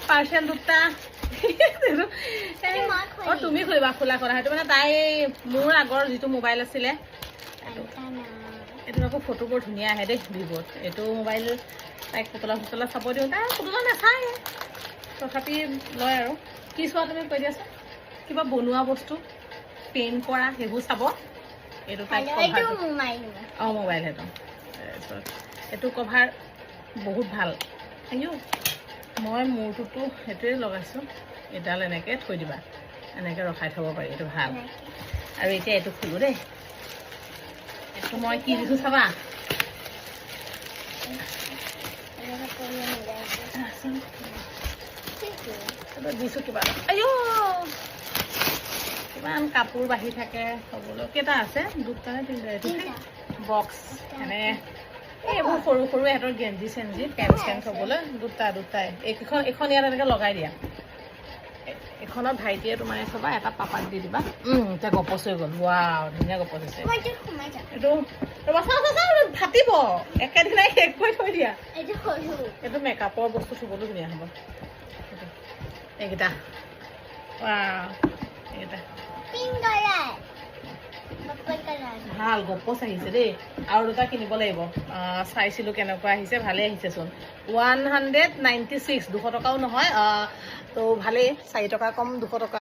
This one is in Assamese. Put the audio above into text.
পাৰ্চেল দুটা তুমি খুলিবা খোলা কৰা সেইটো মানে তাই মোৰ আগৰ যিটো মোবাইল আছিলে এইটো আকৌ ফটোবোৰ ধুনীয়া আহে দেই ভিভ'ত এইটো মোবাইল তাইক পুতলা চাব দিওঁ তাই পুতলা নাচায় তথাপি লয় আৰু কি চোৱা তুমি কৈ দিয়াচোন কিবা বনোৱা বস্তু পেইণ্ট কৰা সেইবোৰ চাব এইটো তাইক অঁ মোবাইল সেইটো তাৰপিছত এইটো কভাৰ বহুত ভাল আইও মই মূৰটোতো সেইটোৱে লগাইছোঁ এডাল এনেকৈ থৈ দিবা এনেকৈ ৰখাই থ'ব পাৰি এইটো ভাল আৰু এতিয়া এইটো খোলোঁ দেই এইটো মই কি দিছোঁ চাবা দিছোঁ কিবা আইও কিমান কাপোৰ বাঢ়ি থাকে হ'বলৈ কেইটা আছে দুটা নে তিনিটা এইটো বক্স এনে এইবোৰ সৰু সৰু ইহঁতৰ গেঞ্জি চেঞ্জি পেণ্ট চেণ্ট থ'বলৈ দুটাই এইখন ইয়াত এনেকৈ লগাই দিয়া এখনত ভাইটিয়ে তোমাৰ চাবা এটা পাপাক দি দিবা এতিয়া গপচ হৈ গ'ল ৱাও ধুনীয়া গপচ হৈছে এইটো ফাটিব একেদিনাই শেষ কৰি থৈ দিয়া এইটো মেকআপৰ বস্তু থ'বলৈ ধুনীয়া হ'ব এইকেইটা ৱাও এইকেইটা ভাল গপচ আহিছে দেই আৰু দুটা কিনিব লাগিব চাইছিলোঁ কেনেকুৱা আহিছে ভালেই আহিছেচোন 196 200 টকাও নহয় তো ভালেই 4 টকা কম 200 টকা